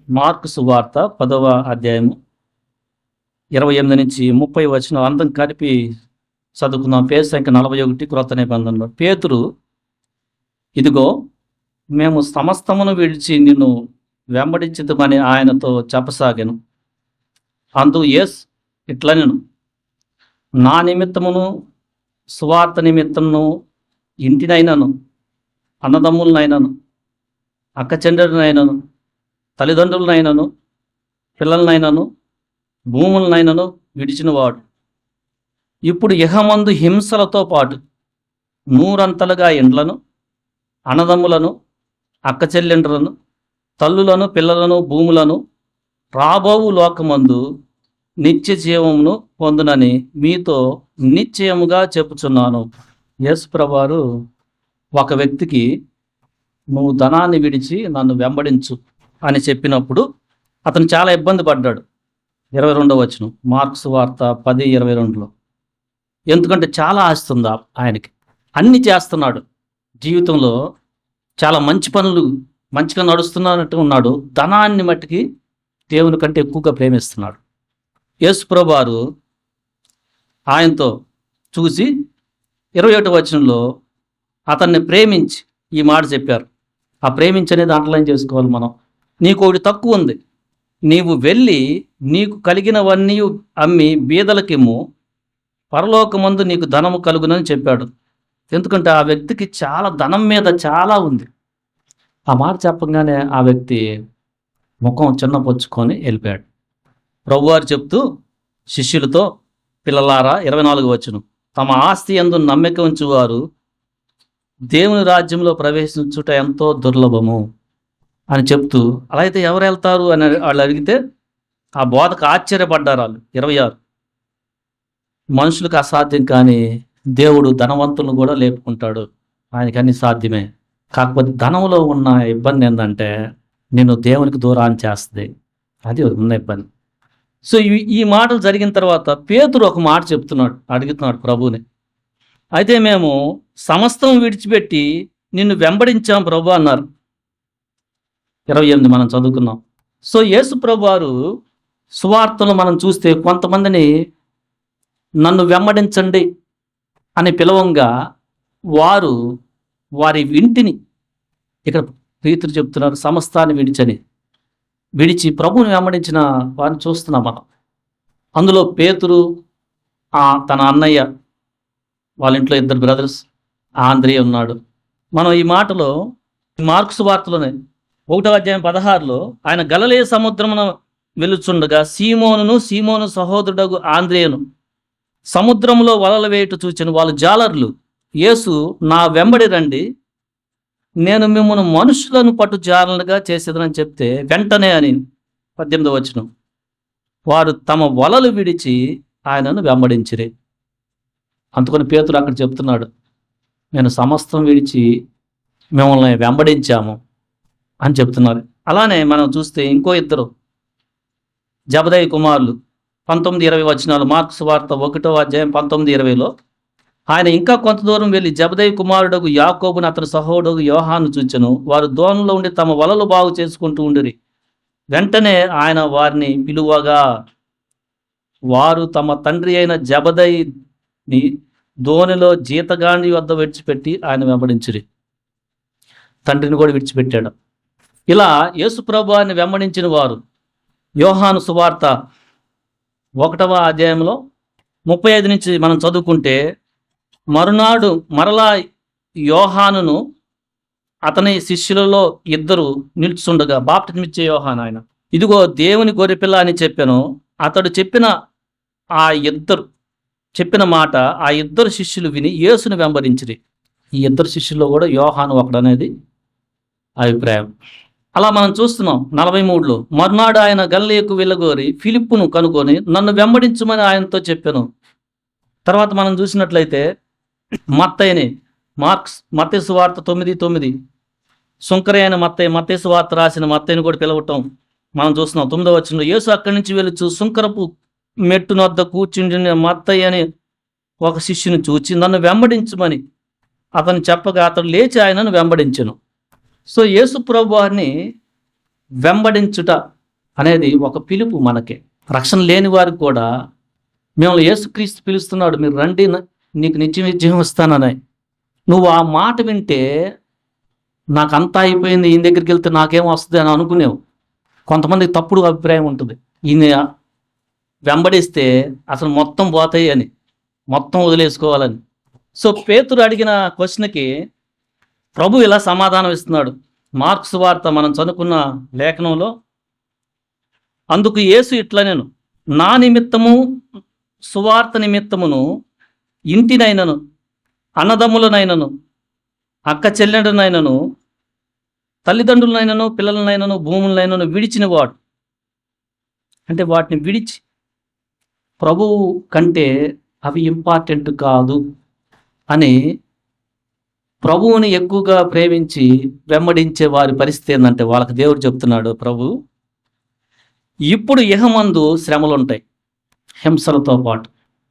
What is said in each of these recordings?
Mark సువార్త 10వ అధ్యాయము 28 నుంచి 30 వచనం అందం కలిపి చదువుకుందాం. పేజీ సంఖ్య 41 క్రొత్త నిబంధనలో. పేతురు, ఇదిగో మేము సమస్తమును విడిచి నిన్ను వెంబడించుదామని ఆయనతో చెప్పసాగాను. అందు యేసు ఇట్లనెను, నా నిమిత్తమును సువార్త నిమిత్తమును ఇంటినైనను, అన్నదమ్ములనైనను, అక్క చెల్లెలనైనను, తల్లిదండ్రులనైనను, పిల్లలనైనను, భూములనైనను విడిచినవాడు ఇప్పుడు ఇహమందు హింసలతో పాటు నూరంతలుగా ఇండ్లను, అన్నదమ్ములను, అక్క చెల్లెండ్రులను, తల్లులను, పిల్లలను, భూములను రాబోవు లోకమందు నిత్య జీవమును పొందునని మీతో నిశ్చయముగా చెప్పుచున్నాను. యేసు ప్రభువారు ఒక వ్యక్తికి, నువ్వు ధనాన్ని విడిచి నన్ను వెంబడించు అని చెప్పినప్పుడు అతను చాలా ఇబ్బంది పడ్డాడు. 22వ వచనం మార్కు సువార్త 10:22లో. ఎందుకంటే చాలా ఆస్తి ఉంది ఆయనకి, అన్ని చేస్తున్నాడు, జీవితంలో చాలా మంచి పనులు, మంచిగా నడుస్తున్నట్టు ఉన్నాడు. ధనాన్ని మట్టికి దేవుని కంటే ఎక్కువగా ప్రేమిస్తున్నాడు. యేసు ప్రభువారు ఆయనతో చూసి 21వ వచనంలో అతన్ని ప్రేమించి ఈ మాట చెప్పారు. ఆ ప్రేమించనే దాంట్లో ఏం చేసుకోవాలి మనం? నీకు ఒకటి తక్కువ ఉంది, నీవు వెళ్ళి నీకు కలిగినవన్నీ అమ్మి బీదలకిమ్ము, పరలోకమందు నీకు ధనము కలుగునని చెప్పాడు. ఎందుకంటే ఆ వ్యక్తికి చాలా ధనం మీద చాలా ఉంది. ఆ మాట చెప్పగానే ఆ వ్యక్తి ముఖం చిన్నపొచ్చుకొని వెళ్ళిపోయాడు. ప్రభువారు చెప్తూ శిష్యులతో, పిల్లలారా 24వ వచనం, తమ ఆస్తి యందు నమ్మిక ఉంచువారు దేవుని రాజ్యంలో ప్రవేశించుట ఎంతో దుర్లభము అని చెప్తూ, అలా అయితే ఎవరు వెళ్తారు అని వాళ్ళు అడిగితే ఆ బోధకు ఆశ్చర్యపడ్డారు వాళ్ళు. 26, మనుషులకు అసాధ్యం కానీ దేవుడు ధనవంతులను కూడా లేపుకుంటాడు, ఆయనకి అన్ని సాధ్యమే. కాకపోతే ధనంలో ఉన్న ఇబ్బంది ఏంటంటే నిన్ను దేవునికి దూరాన్ని చేస్తుంది, అది ఉన్న ఇబ్బంది. సో ఈ మాటలు జరిగిన తర్వాత పేతురు ఒక మాట అడుగుతున్నాడు ప్రభువుని. అయితే మేము సమస్తం విడిచిపెట్టి నిన్ను వెంబడించాం ప్రభు అన్నారు. 28 మనం చదువుకున్నాం. సో యేసు ప్రభువారు సువార్తలు మనం చూస్తే కొంతమందిని నన్ను వెంబడించండి అని పిలవంగా వారు వారి ఇంటిని, ఇక్కడ పేతురు చెప్తున్నారు సమస్తాన్ని విడిచి ప్రభువుని వెంబడించిన వారిని చూస్తున్నాం మనం. అందులో పేతురు, తన అన్నయ్య, వాళ్ళ ఇంట్లో 2 బ్రదర్స్, ఆంద్రియ ఉన్నాడు. మనం ఈ మాటలో మార్కు సువార్తలోనే 1వ అధ్యాయం 16లో ఆయన గలిలయ సముద్రమున వెలుచుండగా సీమోను సహోదరుడగు ఆంద్రియను సముద్రంలో వలలు వేయుట చూచిన వాళ్ళు జాలర్లు, యేసు నా వెంబడి రండి, నేను మిమ్మల్ని మనుషులను పట్టు జాలలుగా చేసేదని చెప్తే వెంటనే అని 18వ వచనం, వారు తమ వలలు విడిచి ఆయనను వెంబడించిరి. అందుకని పేతురు అక్కడ చెప్తున్నాడు, నేను సమస్తం విడిచి మిమ్మల్ని వెంబడించాము అని చెప్తున్నారు. అలానే మనం చూస్తే ఇంకో 2 జబదయి కుమారులు 19-20 వచనాలు, మార్కు సువార్త 1వ అధ్యాయం 19-20లో, ఆయన ఇంకా కొంత దూరం వెళ్ళి జబదయి కుమారుడగు యాకోబుని అతని సహోదరుడు యోహాను చూచెను. వారు దోణిలో ఉండి తమ వలలు బాగు చేసుకుంటూ ఉండిరి. వెంటనే ఆయన వారిని పిలువగా వారు తమ తండ్రి అయిన జబదయిని దోణిలో జీతగాండి వద్ద విడిచిపెట్టి ఆయన వెంబడించిరి. తండ్రిని కూడా విడిచిపెట్టాడు. ఇలా యేసు ప్రభువారిని వెంబడించిన వారు యోహాను సువార్త 1వ అధ్యాయంలో 35 నుంచి మనం చదువుకుంటే, మరునాడు మరలా యోహానును అతని శిష్యులలో 2 నిల్చుండగా, బాప్తిస్మిచ్చే యోహాను ఆయన, ఇదిగో దేవుని గొర్రెపిల్ల అని చెప్పాను. అతడు చెప్పిన మాట ఆ 2 శిష్యులు విని యేసును వెంబడించిరి. ఈ 2 శిష్యుల్లో కూడా యోహాను ఒకడనేది అభిప్రాయం. అలా మనం చూస్తున్నాం. 43లో, మర్నాడు ఆయన గలిలయకు వెళ్ళగోరి ఫిలిప్పును కనుక్కొని నన్ను వెంబడించమని ఆయనతో చెప్పాను. తర్వాత మనం చూసినట్లయితే మత్తయి సువార్త 9:9, సుంకరి అయిన మత్తయి సువార్త రాసిన మత్తయిని కూడా పిలవటం మనం చూస్తున్నాం. 9వ వచనంలో, యేసు అక్కడి నుంచి వెళ్ళొచ్చు సుంకరపు మెట్టున వద్ద కూర్చుండిన మత్తయి అని ఒక శిష్యుని చూచి నన్ను వెంబడించమని అతను చెప్పగా అతడు లేచి ఆయనను వెంబడించెను. సో యేసు ప్రభువారిని వెంబడించుట అనేది ఒక పిలుపు మనకి. రక్షణ లేని వారికి కూడా మిమ్మల్ని యేసుక్రీస్తు పిలుస్తున్నాడు, మీరు రండి నీకు నిత్య జీవం ఇస్తానని. నువ్వు ఆ మాట వింటే నాకంతా అయిపోయింది, ఈయన దగ్గరికి వెళ్తే నాకేం వస్తుంది అని అనుకునేవు. కొంతమందికి తప్పుడు అభిప్రాయం ఉంటుంది, ఈయన వెంబడిస్తే అసలు మొత్తం పోతాయి అని, మొత్తం వదిలేసుకోవాలని. సో పేతురు అడిగిన క్వశ్చన్కి ప్రభు ఇలా సమాధానం ఇస్తున్నాడు. మార్క్స్ వార్త మనం చదువుకున్న లేఖనంలో, అందుకు యేసు ఇట్లా, నేను నా నిమిత్తము సువార్త నిమిత్తమును ఇంటినైనను అన్నదమ్ములనైనను అక్క చెల్లెండునైనను తల్లిదండ్రులనైనను పిల్లలనైనను భూములనైనను విడిచిన వాడు, అంటే వాటిని విడిచి ప్రభువు కంటే అవి ఇంపార్టెంట్ కాదు అని ప్రభువుని ఎక్కువగా ప్రేమించి వెంబడించే వారి పరిస్థితి ఏంటంటే, వాళ్ళకి దేవుడు చెప్తున్నాడు, ప్రభు ఇప్పుడు ఇహమందు శ్రమలు ఉంటాయి హింసలతో పాటు.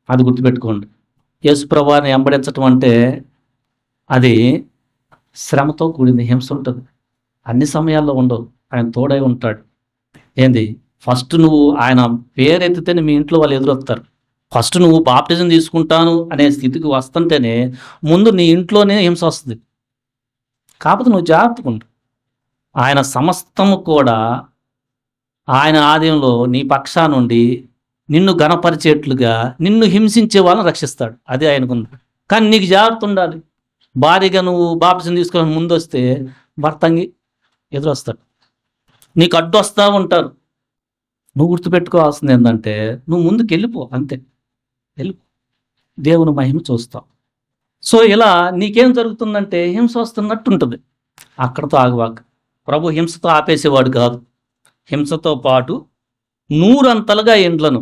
అది గుర్తుపెట్టుకోండి. యేసు ప్రభువుని వెంబడించటం అంటే అది శ్రమతో కూడింది, హింస ఉంటుంది. అన్ని సమయాల్లో ఉండవు, ఆయన తోడై ఉంటాడు. ఏంది, ఫస్ట్ నువ్వు ఆయన పేరెత్తితేనే మీ ఇంట్లో వాళ్ళు ఎదురొస్తారు. ఫస్ట్ నువ్వు బాప్టిజం తీసుకుంటాను అనే స్థితికి వస్తుంటేనే ముందు నీ ఇంట్లోనే హింస వస్తుంది. కాకపోతే నువ్వు జాగ్రత్తగా ఉండు. ఆయన సమస్తము కూడా ఆయన ఆలయంలో నీ పక్షా నుండి నిన్ను గణపరిచేట్లుగా నిన్ను హింసించే వాళ్ళని రక్షిస్తాడు. అదే ఆయనకుంది. కానీ నీకు జాగ్రత్త ఉండాలి. భారీగా నువ్వు బాప్టిజం తీసుకొని ముందు వస్తే భర్తంగి ఎదురొస్తాడు, నీకు అడ్డు వస్తూ ఉంటారు. నువ్వు గుర్తుపెట్టుకోవాల్సింది ఏంటంటే, నువ్వు ముందుకు వెళ్ళిపో, అంతే, వెళ్ళిపో, దేవుని మహిమ చూస్తావు. సో ఇలా నీకేం జరుగుతుందంటే హింస వస్తున్నట్టు ఉంటుంది. అక్కడతో ఆగువాక. ప్రభు హింసతో ఆపేసేవాడు కాదు. హింసతో పాటు 100 అంతలుగా ఇండ్లను,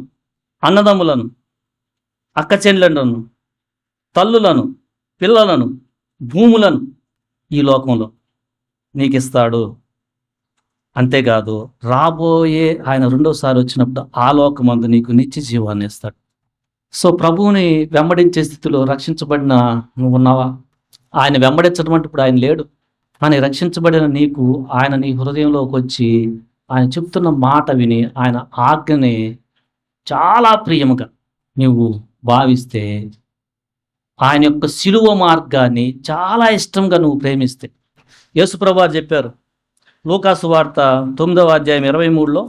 అన్నదమ్ములను, అక్క చెల్లెండ్లను, తల్లులను, పిల్లలను, భూములను ఈ లోకంలో నీకు ఇస్తాడు. అంతేకాదు, రాబోయే ఆయన రెండోసారి వచ్చినప్పుడు ఆ లోకమందు నీకు నిత్య జీవాన్ని ఇస్తాడు. సో ప్రభువుని వెంబడించే స్థితిలో రక్షించబడిన నువ్వు ఉన్నావా? ఆయన వెంబడించడం అంటే ఇప్పుడు ఆయన లేడు, కానీ రక్షించబడిన నీకు ఆయన నీ హృదయంలోకి వచ్చి ఆయన చెప్తున్న మాట విని ఆయన ఆజ్ఞని చాలా ప్రియముగా నువ్వు భావిస్తే, ఆయన యొక్క శిలువ మార్గాన్ని చాలా ఇష్టంగా నువ్వు ప్రేమిస్తే, యేసుప్రభు వారు చెప్పారు లూకాసు వార్త 9వ అధ్యాయం 23లో,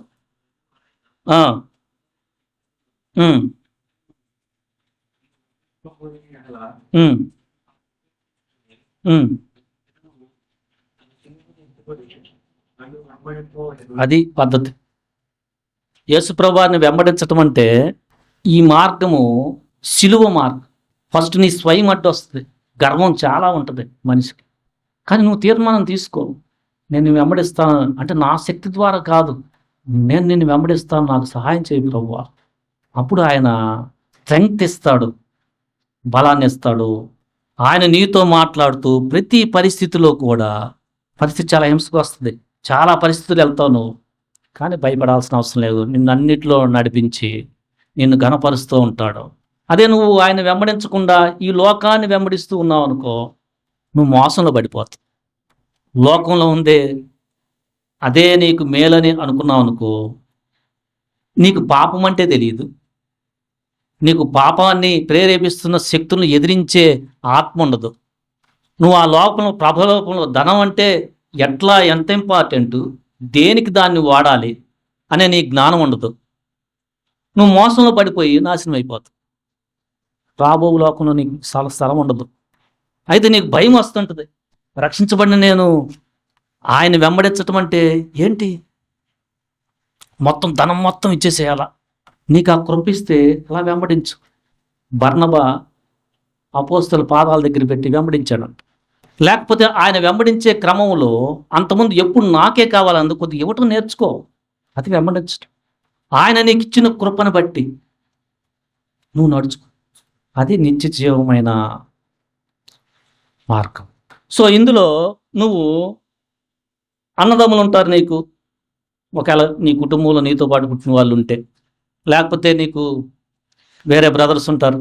అది పద్ధతి. యేసుప్రభు వారిని వెంబడించటం అంటే ఈ మార్గము శిలువ మార్గం. ఫస్ట్ నీ స్వయం అడ్డు వస్తుంది, గర్వం చాలా ఉంటుంది మనిషికి. కానీ నువ్వు తీర్మానం తీసుకో, నేను నిన్ను వెంబడిస్తాను అంటే నా శక్తి ద్వారా కాదు, నేను నిన్ను వెంబడిస్తాను, నాకు సహాయం చేయి ప్రభువా. అప్పుడు ఆయన స్ట్రెంగ్త్ ఇస్తాడు, బలాన్ని ఇస్తాడు. ఆయన నీతో మాట్లాడుతూ ప్రతి పరిస్థితిలో కూడా, పరిస్థితి చాలా హింసకు వస్తుంది, చాలా పరిస్థితులు వెళ్తావు నువ్వు, కానీ భయపడాల్సిన అవసరం లేదు. నిన్ను అన్నిటిలో నడిపించి నిన్ను ఘనపరుస్తూ ఉంటాడు. అదే నువ్వు ఆయన వెంబడించకుండా ఈ లోకాన్ని వెంబడిస్తూ ఉన్నావు అనుకో, నువ్వు మోసంలో పడిపోతావు. లోకంలో ఉందే అదే నీకు మేలని అనుకున్నావు అనుకో, నీకు పాపం అంటే తెలియదు, నీకు పాపాన్ని ప్రేరేపిస్తున్న శక్తులను ఎదిరించే ఆత్మ ఉండదు. నువ్వు ఆ లోపల ప్రభలోకంలో ధనం అంటే ఎట్లా, ఎంత ఇంపార్టెంట్, దేనికి దాన్ని వాడాలి అనే నీ జ్ఞానం ఉండదు. నువ్వు మోసంలో పడిపోయి నాశనం అయిపోతావు. రాబో లోకంలో నీకు చాలా స్థలం ఉండదు. అయితే నీకు భయం వస్తుంటుంది. రక్షించబడిన నేను ఆయన వెంబడించటం అంటే ఏంటి, మొత్తం ధనం మొత్తం ఇచ్చేసేయాలా? నీకు ఆ కృపిస్తే అలా వెంబడించు. బర్నబా అపోస్తల పాదాల దగ్గర పెట్టి వెంబడించాడంట. లేకపోతే ఆయన వెంబడించే క్రమంలో అంతకుముందు ఎప్పుడు నాకే కావాలి, అందుకు కొద్దిగా ఇవ్వటం నేర్చుకో, అది వెంబడించటం. ఆయన నీకు ఇచ్చిన కృపను బట్టి నువ్వు నడుచుకో, అది నిత్య జీవమైన మార్గం. సో ఇందులో నువ్వు అన్నదమ్ములు ఉంటారు నీకు, ఒకవేళ నీ కుటుంబంలో నీతో పాటు పుట్టిన వాళ్ళు ఉంటే, లేకపోతే నీకు వేరే బ్రదర్స్ ఉంటారు,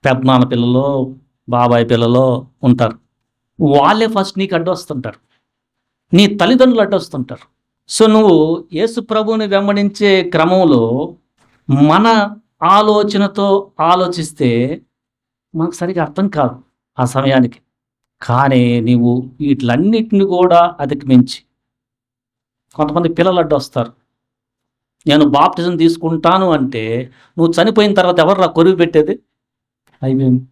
పెద్దనాన్న పిల్లలు, బాబాయ్ పిల్లలు ఉంటారు. వాళ్ళే ఫస్ట్ నీకు అడ్డు వస్తుంటారు, నీ తల్లిదండ్రులు అడ్డు వస్తుంటారు. సో నువ్వు యేసు ప్రభువుని వెంబడించే క్రమంలో మన ఆలోచనతో ఆలోచిస్తే మనకు సరిగా అర్థం కాదు ఆ సమయానికి. కానీ నీవు వీటిలన్నిటిని కూడా అధిగమించి, కొంతమంది పిల్లలు అడ్డొస్తారు. నేను బాప్టిజం తీసుకుంటాను అంటే, నువ్వు చనిపోయిన తర్వాత ఎవర్రా కొరివి పెట్టేది? అయిపోయింది.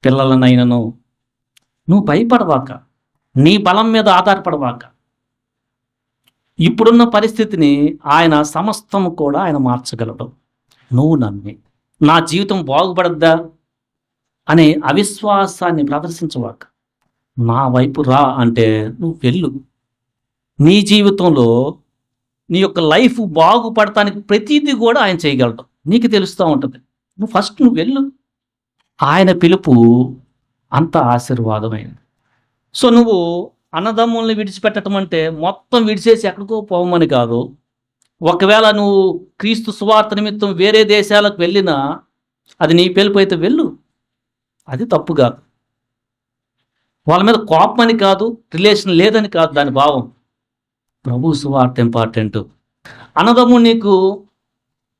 పిల్లలనైనను నువ్వు భయపడవాక, నీ బలం మీద ఆధారపడవాక. ఇప్పుడున్న పరిస్థితిని ఆయన సమస్తము కూడా ఆయన మార్చగలడు. నువ్వు నమ్మి నా జీవితం బాగుపడద్దా అనే అవిశ్వాసాన్ని ప్రదర్శించవాక. నా వైపు రా అంటే నువ్వు వెళ్ళు. నీ జీవితంలో నీ యొక్క లైఫ్ బాగుపడటానికి ప్రతిదీ కూడా ఆయన చేయగలడు. నీకు తెలుస్తూ ఉంటుంది. నువ్వు వెళ్ళు. ఆయన పిలుపు అంత ఆశీర్వాదమైనది. సో నువ్వు అన్నదమ్ముల్ని విడిచిపెట్టడం అంటే మొత్తం విడిచేసి ఎక్కడికో పోవమని కాదు. ఒకవేళ నువ్వు క్రీస్తు సువార్త నిమిత్తం వేరే దేశాలకు వెళ్ళినా అది నీ పిలుపు అయితే వెళ్ళు. అది తప్పు కాదు. వాళ్ళ మీద కోపమని కాదు, రిలేషన్ లేదని కాదు దాని భావం. ప్రభు సువార్త ఇంపార్టెంట్. అన్నదమ్ము నీకు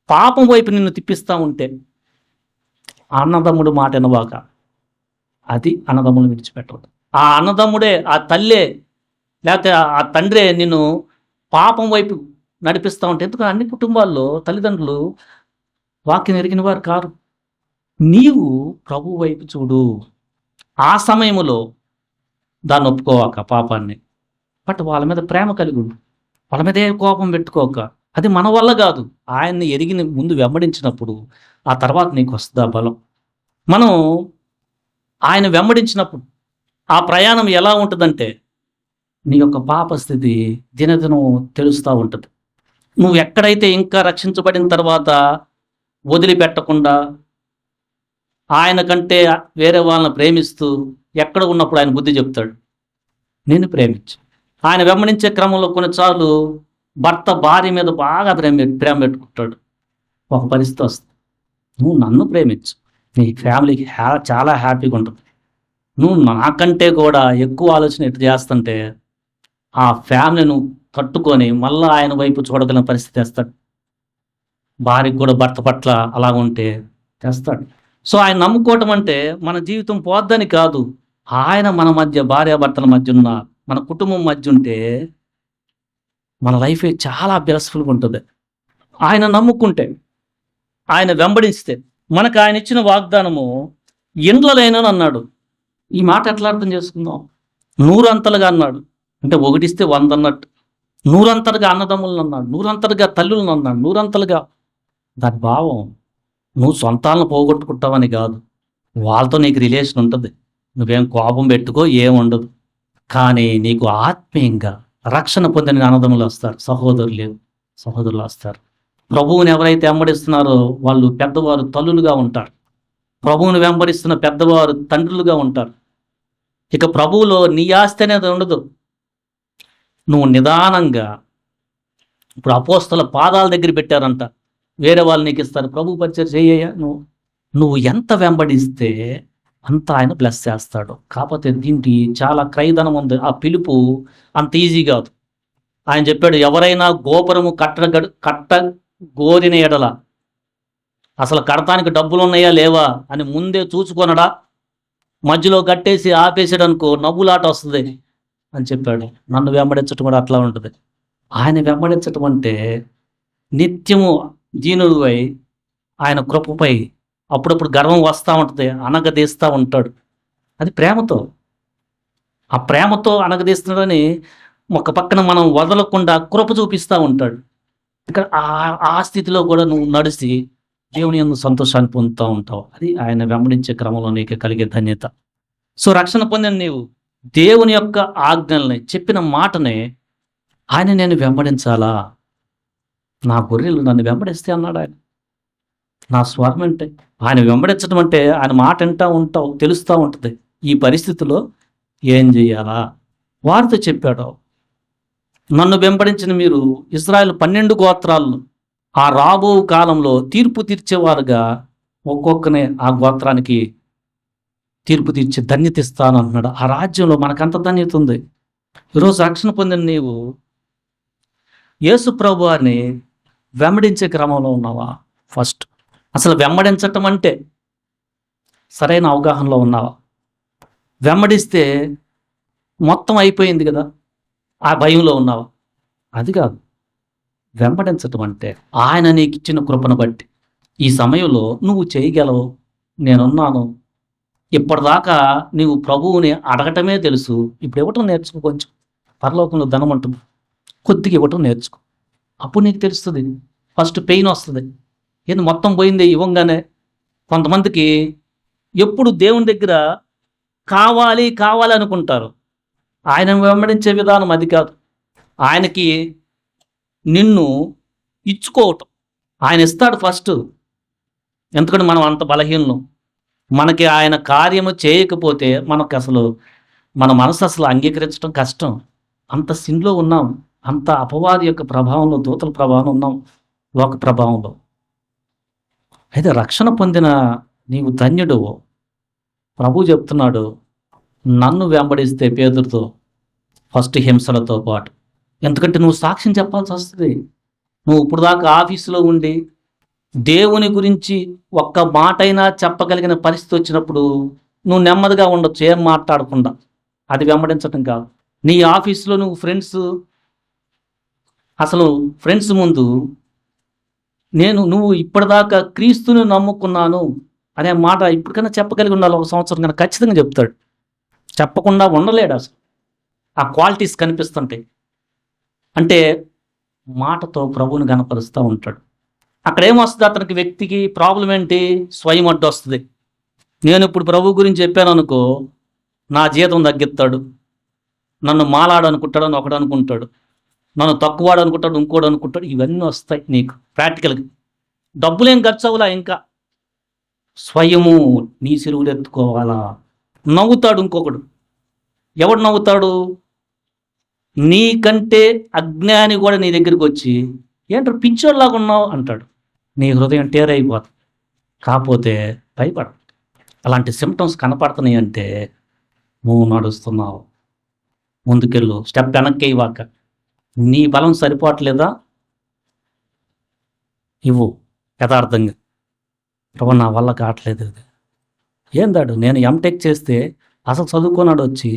పాపం వైపు నిన్ను తిప్పిస్తూ ఉంటే అన్నదమ్ముడు మాట వినవాక. అది అన్నదమ్ములు విడిచిపెట్టవద్దు. ఆ అన్నదమ్ముడే, ఆ తల్లే, లేకపోతే ఆ తండ్రే నిన్ను పాపం వైపు నడిపిస్తూ ఉంటే, ఎందుకంటే అన్ని కుటుంబాల్లో తల్లిదండ్రులు వాక్యం ఎరిగిన వారు కారు. నీవు ప్రభు వైపు చూడు. ఆ సమయంలో దాన్ని ఒప్పుకోవాక పాపాన్ని. బట్ వాళ్ళ మీద ప్రేమ కలిగి ఉండు. వాళ్ళ మీదే కోపం పెట్టుకోక. అది మన వల్ల కాదు. ఆయన్ని ఎరిగిన ముందు వెంబడించినప్పుడు ఆ తర్వాత నీకు వస్తుందా బలం. మనం ఆయన వెంబడించినప్పుడు ఆ ప్రయాణం ఎలా ఉంటుందంటే, నీ యొక్క పాప స్థితి దినదినం తెలుస్తూ ఉంటుంది. నువ్వు ఎక్కడైతే ఇంకా రక్షించబడిన తర్వాత వదిలిపెట్టకుండా ఆయన కంటే వేరే వాళ్ళని ప్రేమిస్తూ ఎక్కడ ఉన్నప్పుడు ఆయన బుద్ధి చెప్తాడు, నేను ప్రేమించు. ఆయన వెంబడించే క్రమంలో కొన్నిసార్లు భర్త భార్య మీద బాగా ప్రేమ పెట్టుకుంటాడు. ఒక పరిస్థితి వస్తుంది, నువ్వు నన్ను ప్రేమించు, నీ ఫ్యామిలీకి చాలా హ్యాపీగా ఉంటుంది. నువ్వు నాకంటే కూడా ఎక్కువ ఆలోచన ఎట్లా చేస్తుంటే ఆ ఫ్యామిలీ నువ్వు తట్టుకొని మళ్ళీ ఆయన వైపు చూడగలిగిన పరిస్థితి తెస్తాడు. భార్యకు కూడా భర్త పట్ల అలా ఉంటే తెస్తాడు. సో ఆయన నమ్ముకోవటం అంటే మన జీవితం పోద్దని కాదు. ఆయన మన మధ్య, భార్యాభర్తల మధ్య ఉన్న, మన కుటుంబం మధ్య ఉంటే మన లైఫ్ చాలా బ్లెస్ఫుల్గా ఉంటుంది. ఆయన నమ్ముకుంటే, ఆయన వెంబడిస్తే, మనకు ఆయన ఇచ్చిన వాగ్దానము ఇండ్లలేనని అన్నాడు. ఈ మాట ఎట్లా అర్థం చేసుకుందాం? 100 అంతలుగా అన్నాడు అంటే 1 ఇస్తే 100 అన్నట్టు. 100 అంతలుగా అన్నదమ్ములను అన్నాడు, 100 అంతలుగా తల్లులను అన్నాడు, 100 అంతలుగా. దాని భావం నువ్వు సొంతాలను పోగొట్టుకుంటావని కాదు. వాళ్ళతో నీకు రిలేషన్ ఉంటుంది, నువ్వేం కోపం పెట్టుకో, ఏం ఉండదు. కానీ నీకు ఆత్మీయంగా రక్షణ పొందిన అన్నదమ్ములు వస్తారు, సహోదరులు వస్తారు. ప్రభువుని ఎవరైతే వెంబడిస్తున్నారో వాళ్ళు పెద్దవారు తల్లులుగా ఉంటారు. ప్రభువుని వెంబడిస్తున్న పెద్దవారు తండ్రులుగా ఉంటారు. ఇక ప్రభువులో నీ ఆస్తి అనేది ఉండదు. నువ్వు నిదానంగా, ఇప్పుడు అపోస్తల పాదాల దగ్గర పెట్టారంట, వేరే వాళ్ళు నీకు ఇస్తారు, ప్రభు పరిచయం చేయ్యా. నువ్వు ఎంత వెంబడిస్తే అంత ఆయన బ్లెస్ చేస్తాడు. కాకపోతే దీనికి చాలా క్రయధనం ఉంది. ఆ పిలుపు అంత ఈజీ కాదు. ఆయన చెప్పాడు, ఎవరైనా గోపురము కట్ట గోరిన ఎడల అసలు కడతానికి డబ్బులు ఉన్నాయా లేవా అని ముందే చూసుకొనడా, మధ్యలో కట్టేసి ఆపేసాడు అనుకో నవ్వులాట వస్తుంది అని చెప్పాడు. నన్ను వెంబడించడం కూడా అట్లా ఉంటుంది. ఆయన వెంబడించటం అంటే నిత్యము దీనుడిపై, ఆయన కృపపై అప్పుడప్పుడు గర్వం వస్తూ ఉంటుంది, అనగదీస్తూ ఉంటాడు. అది ప్రేమతో. ఆ ప్రేమతో అనగదీస్తున్నాడని ఒక పక్కన మనం వదలకుండా కృప చూపిస్తూ ఉంటాడు. ఇక్కడ ఆ స్థితిలో కూడా నువ్వు నడిచి దేవుని యందు సంతోషాన్ని పొందుతూ ఉంటావు. అది ఆయన వెంబడించే క్రమంలో నీకు కలిగే ధన్యత. సో రక్షణ పొందిన నీవు దేవుని యొక్క ఆజ్ఞల్ని, చెప్పిన మాటనే ఆయన నేను వెంబడించాలా, నా గొర్రెలు నన్ను వెంబడిస్తే అన్నాడు ఆయన. నా స్వరం అంటే ఆయన వెంబడించడం అంటే ఆయన మాట వింటూ ఉంటావు, తెలుస్తూ ఉంటుంది. ఈ పరిస్థితిలో ఏం చెయ్యాలా వారితో చెప్పాడు. నన్ను వెంబడించిన మీరు ఇశ్రాయేలు 12 గోత్రాలను ఆ రాబో కాలంలో తీర్పు తీర్చేవారుగా ఒక్కొక్కనే ఆ గోత్రానికి తీర్పు తీర్చి ధన్యత ఇస్తాను అంటున్నాడు. ఆ రాజ్యంలో మనకంత ధన్యత ఉంది. ఈరోజు రక్షణ పొందిన నీవు యేసు ప్రభువారిని వెంబడించే క్రమంలో ఉన్నావా? ఫస్ట్ అసలు వెంబడించటం అంటే సరైన అవగాహనలో ఉన్నావా? వెంబడిస్తే మొత్తం అయిపోయింది కదా, ఆ భయంలో ఉన్నావా? అది కాదు. వెంబడించటం అంటే ఆయన నీకు ఇచ్చిన కృపను బట్టి ఈ సమయంలో నువ్వు చేయగలవు, నేనున్నాను, ఇప్పటిదాకా నీవు ప్రభువుని అడగటమే తెలుసు, ఇప్పుడు ఇవ్వటం నేర్చుకో. కొంచెం పరలోకంలో ధనం ఉంటుంది, కొద్దిగా ఇవ్వటం నేర్చుకో. అప్పుడు నీకు తెలుస్తుంది. ఫస్ట్ పెయిన్ వస్తుంది, ఏంది మొత్తం పోయింది ఇవ్వంగానే. కొంతమందికి ఎప్పుడు దేవుని దగ్గర కావాలి కావాలి అనుకుంటారు. ఆయన వెంబడించే విధానం అది కాదు. ఆయనకి నిన్ను ఇచ్చుకోవటం, ఆయన ఇస్తాడు ఫస్ట్. ఎందుకంటే మనం అంత బలహీనం. మనకి ఆయన కార్యము చేయకపోతే మనకు అసలు మన మనసు అసలు అంగీకరించడం కష్టం. అంత సిన్లో ఉన్నాం, అంత అపవాది యొక్క ప్రభావంలో, దూతల ప్రభావం ఉన్నాం, లోక ప్రభావంలో. అయితే రక్షణ పొందిన నీవు ధన్యుడు. ప్రభు చెప్తున్నాడు, నన్ను వెంబడిస్తే పేతురుతో ఫస్ట్ హింసలతో పాటు. ఎందుకంటే నువ్వు సాక్ష్యం చెప్పాల్సి వస్తుంది. నువ్వు ఇప్పుడు దాకా ఆఫీసులో ఉండి దేవుని గురించి ఒక్క మాటైనా చెప్పగలిగిన పరిస్థితి వచ్చినప్పుడు నువ్వు నెమ్మదిగా ఉండొచ్చు, ఏం మాట్లాడకుండా. అది వెంబడించటం కాదు. నీ ఆఫీసులో నువ్వు అసలు ఫ్రెండ్స్ ముందు నువ్వు ఇప్పటిదాకా క్రీస్తుని నమ్ముకున్నాను అనే మాట ఇప్పటికైనా చెప్పగలిగి ఉండాలి. ఒక సంవత్సరం కన్నా ఖచ్చితంగా చెప్తాడు. చెప్పకుండా ఉండలేడు అసలు. ఆ క్వాలిటీస్ కనిపిస్తుంటాయి. అంటే మాటతో ప్రభువుని గణపరుస్తూ ఉంటాడు. అక్కడ ఏమొస్తుంది అతనికి, వ్యక్తికి ప్రాబ్లం ఏంటి? స్వయం అడ్డు వస్తుంది. నేను ఇప్పుడు ప్రభు గురించి చెప్పాను అనుకో, నా జీతం తగ్గిస్తాడు, నన్ను మాలాడు అనుకుంటాడు అని ఒకడు అనుకుంటాడు, నన్ను తక్కువాడు అనుకుంటాడు ఇంకోడు అనుకుంటాడు. ఇవన్నీ వస్తాయి నీకు ప్రాక్టికల్గా. డబ్బులేం ఖర్చు అవ్వలా, ఇంకా స్వయము నీ సిరువులు ఎత్తుకోవాలా. నవ్వుతాడు ఇంకొకడు. ఎవడు నవ్వుతాడు? నీకంటే అజ్ఞాని కూడా నీ దగ్గరికి వచ్చి, ఏంటో పిచ్చోళ్ళలాగా ఉన్నావు అంటాడు. నీ హృదయం టేరైపోతుంది. కాకపోతే భయపడ. అలాంటి సిమ్టమ్స్ కనపడుతున్నాయి అంటే నువ్వు నడుస్తున్నావు, ముందుకెళ్ళు, స్టెప్ వెనక్కి ఇవ్వక. నీ బలం సరిపోవట్లేదా? ఇవ్వు యథార్థంగా. ప్రభు నా వల్ల కావట్లేదు. ఏందాడు, నేను ఎంటెక్ చేస్తే అసలు చదువుకున్నాడు వచ్చి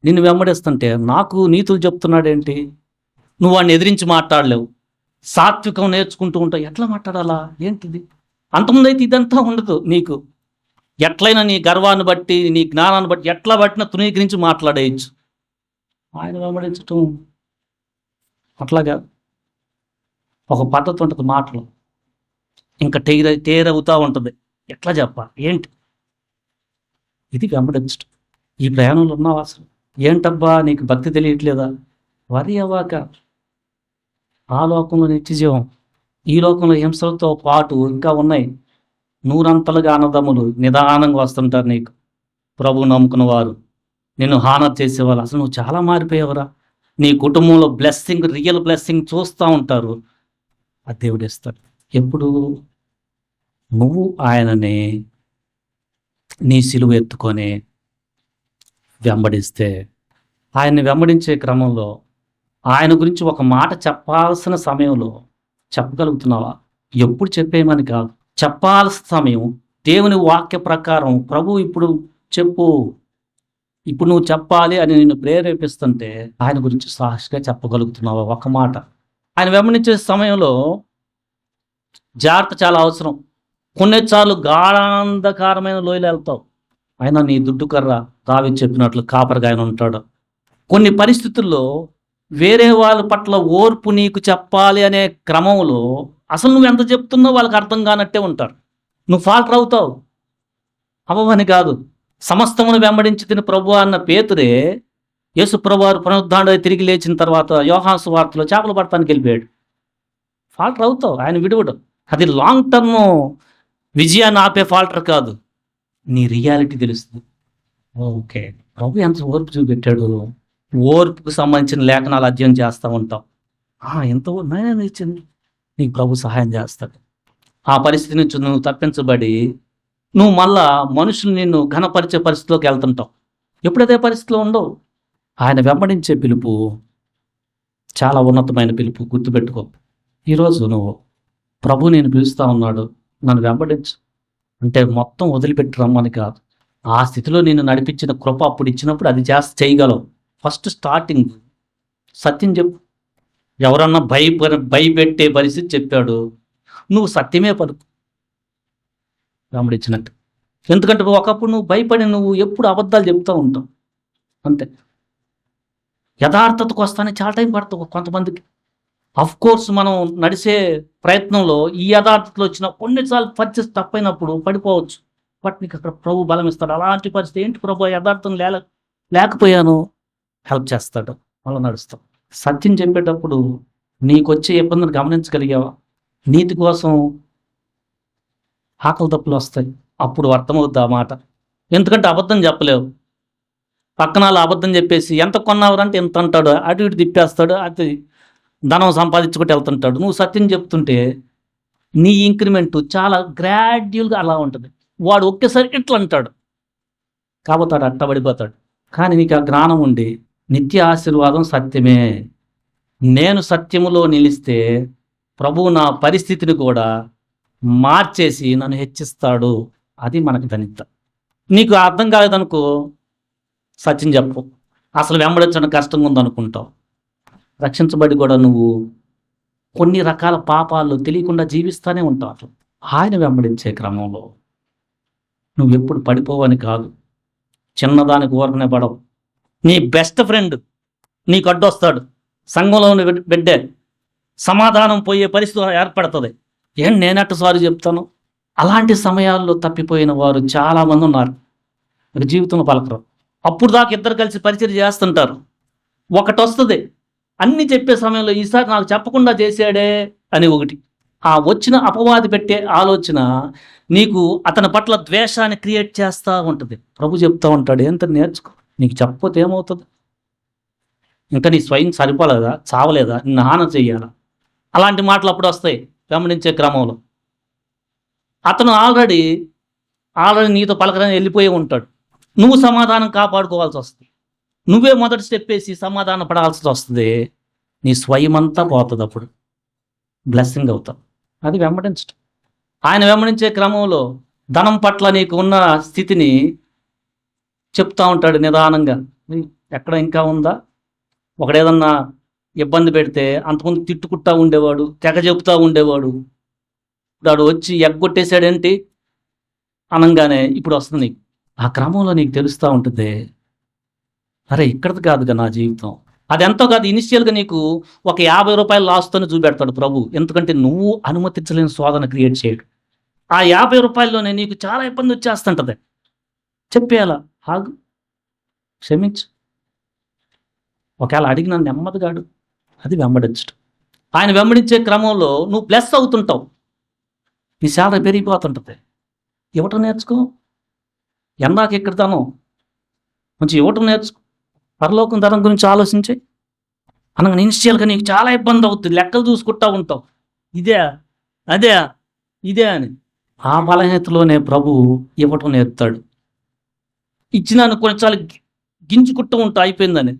నిన్ను వెంబడిస్తుంటే నాకు నీతులు చెప్తున్నాడేంటి? నువ్వు వాడిని ఎదిరించి మాట్లాడలేవు. సాత్వికం నేర్చుకుంటూ ఉంటావు, ఎట్లా మాట్లాడాలా ఏంటిది? అంతకుముందు అయితే ఇదంతా ఉండదు నీకు. ఎట్లయినా నీ గర్వాన్ని బట్టి, నీ జ్ఞానాన్ని బట్టి ఎట్లా పట్టినా తృణీకరించి మాట్లాడేయచ్చు. ఆయన వెంబడించటం అట్లాగా ఒక పద్ధతి ఉంటుంది. మాటలు ఇంకా టేరవుతూ ఉంటుంది. ఎట్లా చెప్పాలి ఏంటి? ఇది వెంబడించటం. ఈ ప్రయాణంలో ఉన్నావు అసలు. ఏంటబ్బా నీకు భక్తి తెలియట్లేదా? వరి అవ్వాక. ఆ లోకంలో నిత్యజీవం, ఈ లోకంలో హింసలతో పాటు ఇంకా ఉన్నాయి. నూరంతలుగా అన్నదమ్ములు నిదానంగా వస్తుంటారు నీకు. ప్రభువు నమ్ముకున్న వారు, నిన్ను హానర్ చేసేవాళ్ళు. అసలు నువ్వు చాలా మారిపోయావురా. నీ కుటుంబంలో బ్లెస్సింగ్, రియల్ బ్లెస్సింగ్ చూస్తూ ఉంటారు. అది దేవుడు ఇస్తాడు. ఎప్పుడు నువ్వు ఆయనని నీ సిలువ ఎత్తుకొని వెంబడిస్తే. ఆయన్ని వెంబడించే క్రమంలో ఆయన గురించి ఒక మాట చెప్పాల్సిన సమయంలో చెప్పగలుగుతున్నావా? ఎప్పుడు చెప్పేయమని కాదు, చెప్పాల్సిన సమయం దేవుని వాక్య ప్రకారం ప్రభు ఇప్పుడు చెప్పు, ఇప్పుడు నువ్వు చెప్పాలి అని నిన్ను ప్రేరేపిస్తుంటే ఆయన గురించి సాక్షిగా చెప్పగలుగుతున్నావా? ఒక మాట. ఆయన వెంబడించే సమయంలో జాగ్రత్త చాలా అవసరం. కొన్నిసార్లు గాఢాంధకారమైన లోయలు వెళ్తావు, ఆయన నీ దుడ్డు కర్ర దావీదు చెప్పినట్లు కాపరిగా ఆయన ఉంటాడు. కొన్ని పరిస్థితుల్లో వేరే వాళ్ళ పట్ల ఓర్పు నీకు చెప్పాలి అనే క్రమంలో అసలు నువ్వు ఎంత చెప్తున్నావు వాళ్ళకి అర్థం కానట్టే ఉంటారు. నువ్వు ఫాల్టర్ అవుతావు. అవ్వని కాదు. సమస్తమును వెంబడించి తిని ప్రభు అన్న పేతురే యేసు ప్రభువారు పునరుద్ధానుడై తిరిగి లేచిన తర్వాత యోహాను సువార్తలో చేపలు పడటానికి వెళ్ళిపోయాడు. ఫాల్టర్ అవుతావు, ఆయన విడువడు. అది లాంగ్ టర్మ్ విజయాన్ని ఆపే ఫాల్టర్ కాదు. నీ రియాలిటీ తెలుస్తుంది. ఓకే, ప్రభు ఎంత ఓర్పు చూపెట్టాడు. ఓర్పుకు సంబంధించిన లేఖనాలు అధ్యయనం చేస్తూ ఉంటాం. ఎంత నేనే ఇచ్చింది, నీకు ప్రభు సహాయం చేస్తాడు. ఆ పరిస్థితి నుంచి నువ్వు తప్పించబడి నువ్వు మళ్ళా మనుషులు నిన్ను ఘనపరిచే పరిస్థితిలోకి వెళ్తుంటావు. ఎప్పుడైతే పరిస్థితిలో ఉండవు. ఆయన వెంబడించే పిలుపు చాలా ఉన్నతమైన పిలుపు, గుర్తుపెట్టుకో. ఈరోజు నువ్వు ప్రభు నేను పిలుస్తా ఉన్నాడు, నన్ను వెంబడించు అంటే మొత్తం వదిలిపెట్టి రమ్మని కాదు. ఆ స్థితిలో నేను నడిపించిన కృప అప్పుడు ఇచ్చినప్పుడు అది చేయగలవు. ఫస్ట్ స్టార్టింగ్ సత్యం చెప్పు. ఎవరన్నా భయపెట్టే పరిస్థితి చెప్పాడు, నువ్వు సత్యమే పలుకు వెంబడించినట్టు. ఎందుకంటే ఒకప్పుడు నువ్వు భయపడి నువ్వు ఎప్పుడు అబద్ధాలు చెప్తూ ఉంటావు అంతే. యథార్థతకు వస్తానే చాలా టైం పడుతుంది కొంతమందికి. అఫ్ కోర్స్ మనం నడిచే ప్రయత్నంలో ఈ యథార్థతలో వచ్చిన కొన్నిసార్లు పరిస్థితి తప్పైనప్పుడు పడిపోవచ్చు. బట్ నీకు అక్కడ ప్రభు బలం ఇస్తాడు. అలాంటి పరిస్థితి ఏంటి ప్రభు, యథార్థం లేకపోయాను, హెల్ప్ చేస్తాడు, మళ్ళీ నడుస్తాం. సత్యం చెప్పేటప్పుడు నీకు వచ్చే ఇబ్బందులు గమనించగలిగావా? నీతి కోసం ఆకలి తప్పులు వస్తాయి, అప్పుడు అర్థమవుద్ది ఆ మాట. ఎందుకంటే అబద్ధం చెప్పలేవు. పక్కన వాళ్ళు అబద్ధం చెప్పేసి ఎంత కొన్నావరంటే ఎంత అంటాడు, అటు ఇటు తిప్పేస్తాడు, అది ధనం సంపాదించుకుంటూ వెళ్తుంటాడు. నువ్వు సత్యం చెప్తుంటే నీ ఇంక్రిమెంట్ చాలా గ్రాడ్యువల్గా అలా ఉంటుంది. వాడు ఒకేసారి ఇట్లా అంటాడు, కాబోతాడు, అట్టబడిపోతాడు. కానీ నీకు ఆ జ్ఞానం ఉండి నిత్య ఆశీర్వాదం సత్యమే. నేను సత్యములో నిలిస్తే ప్రభువు నా పరిస్థితిని కూడా మార్చేసి నన్ను హెచ్చిస్తాడు. అది మనకు ధన్యత. నీకు అర్థం కాలేదనుకో, సత్యం చెప్పు. అసలు వెంబడించడం కష్టంగా ఉందనుకుంటావు. రక్షించబడి కూడా నువ్వు కొన్ని రకాల పాపాలు తెలియకుండా జీవిస్తూనే ఉంటావు. అట్లా ఆయన వెంబడించే క్రమంలో నువ్వు ఎప్పుడు పడిపోవని కాదు, చిన్నదానికి ఊరకనే పడవు. నీ బెస్ట్ ఫ్రెండ్ నీకు అడ్డొస్తాడు, సంఘంలో బిడ్డే, సమాధానం పోయే పరిస్థితి ఏర్పడుతుంది. నేనట్టు సారీ చెప్తాను. అలాంటి సమయాల్లో తప్పిపోయిన వారు చాలామంది ఉన్నారు. జీవితంలో పలకరు. అప్పుడు దాకా ఇద్దరు కలిసి పరిచయం చేస్తుంటారు. ఒకటి వస్తుంది అన్నీ చెప్పే సమయంలో, ఈసారి నాకు చెప్పకుండా చేశాడే అని ఒకటి. ఆ వచ్చిన అపవాది పెట్టే ఆలోచన నీకు అతని పట్ల ద్వేషాన్ని క్రియేట్ చేస్తూ ఉంటుంది. ప్రభు చెప్తూ ఉంటాడు, ఎంత నేర్చుకో, నీకు చెప్పకపోతే ఏమవుతుంది? ఇంకా నీ స్వయం సరిపోలేదా, చావలేదా, నిన్ను హాని చెయ్యాలా? అలాంటి మాటలు అప్పుడు వస్తాయి వెంబడించే క్రమంలో. అతను ఆల్రెడీ నీతో పలకరని వెళ్ళిపోయి ఉంటాడు. నువ్వు సమాధానం కాపాడుకోవాల్సి వస్తుంది. నువ్వే మొదటి స్టెప్ వేసి సమాధాన పడాల్సి వస్తుంది. నీ స్వయం అంతా పోతుంది. అప్పుడు బ్లెస్సింగ్ అవుతావు. అది వెంబడించడం. ఆయన వెంబడించే క్రమంలో ధనం పట్ల నీకు ఉన్న స్థితిని చెప్తా ఉంటాడు నిదానంగా. ఎక్కడ ఇంకా ఉందా? ఒకడేదన్నా ఇబ్బంది పెడితే అంతకుముందు తిట్టుకుంటా ఉండేవాడు, తెగ చెబుతూ ఉండేవాడు. వాడు వచ్చి ఎగ్గొట్టేశాడేంటి అనంగానే ఇప్పుడు వస్తుంది నీకు. ఆ క్రమంలో నీకు తెలుస్తూ ఉంటుంది, అరే ఇక్కడది కాదుగా నా జీవితం. అది ఎంతో కాదు, ఇనిషియల్గా నీకు ఒక 50 రూపాయలు లాస్తోనే చూపెడతాడు ప్రభు. ఎందుకంటే నువ్వు అనుమతించలేని శోధన క్రియేట్ చేయడు. ఆ 50 రూపాయల్లోనే నీకు చాలా ఇబ్బంది వచ్చేస్తుంటుంది. చెప్పేయాలా, ఆగు, క్షమించు, ఒకవేళ అడిగిన నెమ్మదిగాడు. అది వెంబడించడం. ఆయన వెంబడించే క్రమంలో నువ్వు ప్లస్ అవుతుంటావు. నీ శాలరీ పెరిగిపోతుంటుంది. ఇవ్వటం నేర్చుకో. ఎందాక ఇక్కడ తను మంచి ఇవ్వటం నేర్చుకో. పరలోకం ధనం గురించి ఆలోచించే అనగా ఇనిషియల్గా నీకు చాలా ఇబ్బంది అవుతుంది. లెక్కలు చూసుకుంటా ఉంటావు, ఇదే అదే ఇదే అని. ఆ బలహీనతలోనే ప్రభు ఇవ్వటం నేర్పుతాడు. ఇచ్చినాను కొన్నిసార్లు గింజుకుంటూ ఉంటా అయిపోయిందని.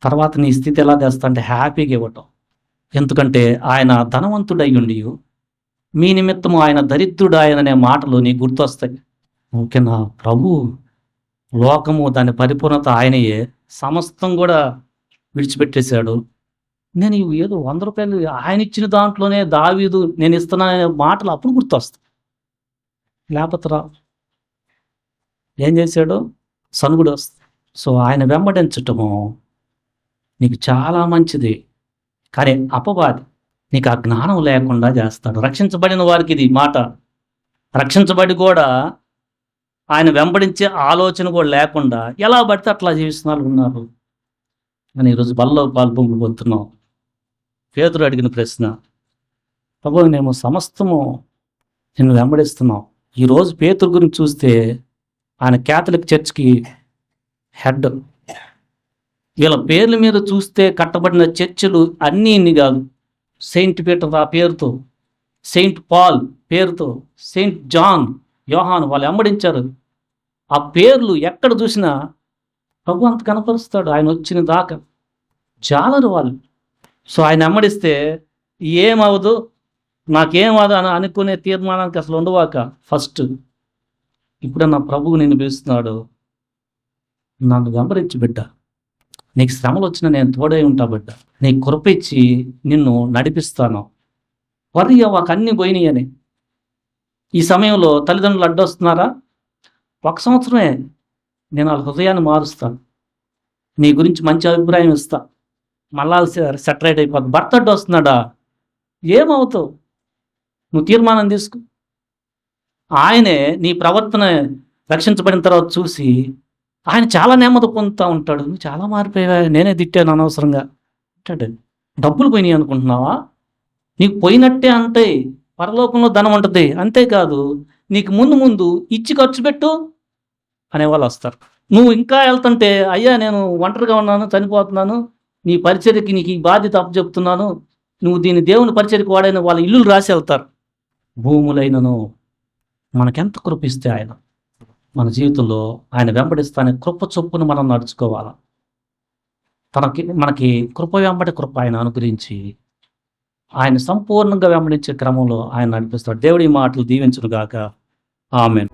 తర్వాత నీ స్థితి ఎలా తెస్తా అంటే హ్యాపీగా ఇవ్వటం. ఎందుకంటే ఆయన ధనవంతుడై ఉండి మీ నిమిత్తము ఆయన దరిద్రుడు ఆయననే మాటలు నీకు గుర్తొస్తాయి. ఓకేనా, ప్రభు లోకము దాని పరిపూర్ణత ఆయనయే, సమస్తం కూడా విడిచిపెట్టేశాడు. నేను ఏదో 100 రూపాయలు ఆయన ఇచ్చిన దాంట్లోనే దావీదు నేను ఇస్తున్నాననే మాటలు అప్పుడు గుర్తొస్తాయి. లేకపోతే రా ఏం చేశాడు, సనుగుడు వస్తుంది. సో ఆయన వెంబడించటము నీకు చాలా మంచిది. కానీ అపవాది నీకు ఆ జ్ఞానం లేకుండా చేస్తాడు. రక్షించబడిన వారికి ఇది మాట. రక్షించబడి కూడా ఆయన వెంబడించే ఆలోచన కూడా లేకుండా ఎలా పడితే అట్లా జీవిస్తున్నారు ఉన్నారు. కానీ ఈరోజు బల్లో పాల్పొంగిపోతున్నాం. పేతురు అడిగిన ప్రశ్న, ప్రభు మేము సమస్తము నిన్ను వెంబడిస్తున్నాం. ఈరోజు పేతురు గురించి చూస్తే ఆయన క్యాథలిక్ చర్చ్కి హెడ్. వీళ్ళ పేర్ల మీద చూస్తే కట్టబడిన చర్చిలు అన్నీ ఇన్ని కాదు. సెయింట్ పీటర్ ఆ పేరుతో, సెయింట్ పాల్ పేరుతో, సెయింట్ జాన్, యోహాను వాళ్ళు వెంబడించారు. ఆ పేర్లు ఎక్కడ చూసినా ప్రభు అంత కనపరుస్తాడు. ఆయన వచ్చిన దాకా జాలరు వాళ్ళు. సో ఆయన వెంబడిస్తే ఏమవదు, నాకేమవదు అని అనుకునే తీర్మానానికి అసలు ఉండవాక ఫస్ట్ ఇప్పుడు నా ప్రభువు నిన్ను పిలుస్తున్నాడు, నన్ను వెంబడించు బిడ్డ, నీకు శ్రమలు వచ్చినా నేను తోడై ఉంటా బిడ్డ, నీ కృప ఇచ్చి నిన్ను నడిపిస్తాను, వర్రీ అవ్వక అన్నీ పోయినాయి అని. ఈ సమయంలో తల్లిదండ్రులు అడ్డొస్తున్నారా? 1 సంవత్సరమే, నేను వాళ్ళ హృదయాన్ని మారుస్తాను, నీ గురించి మంచి అభిప్రాయం ఇస్తా, మళ్ళా సెటరేట్ అయిపోతుంది. భర్త అడ్డు వస్తున్నాడా? ఏమవుతావు, నువ్వు తీర్మానం తీసుకో. ఆయనే నీ ప్రవర్తన రక్షించబడిన తర్వాత చూసి ఆయన చాలా నెమ్మది పొందుతూ ఉంటాడు. నువ్వు చాలా మారిపోయావా, నేనే తిట్టాను అనవసరంగా అంటాడు. డబ్బులు పోయినాయి అనుకుంటున్నావా? నీకు పోయినట్టే అంటే పరలోకంలో ధనం ఉంటుంది. అంతేకాదు నీకు ముందు ముందు ఇచ్చి ఖర్చు పెట్టు అనేవాళ్ళు వస్తారు. నువ్వు ఇంకా వెళ్తుంటే, అయ్యా నేను ఒంటరిగా ఉన్నాను, చనిపోతున్నాను, నీ పరిచర్యకి నీకు ఈ బాధ్యత అప్పచెప్తున్నాను, నువ్వు దీన్ని దేవుని పరిచర్యకు వాడైన వాళ్ళ ఇల్లులు రాసి వెళ్తారు. భూములైనను మనకెంత కృపిస్తే ఆయన మన జీవితంలో ఆయన వెంబడిస్తానే కృప చొప్పున మనం నడుచుకోవాలి. మనకి కృప వెంబడి కృప ఆయన అనుగ్రహించి ఆయన సంపూర్ణంగా వెంబడించే క్రమంలో ఆయన నడిపిస్తాడు. దేవుడి మాటలు దీవించును గాక. ఆమేన్.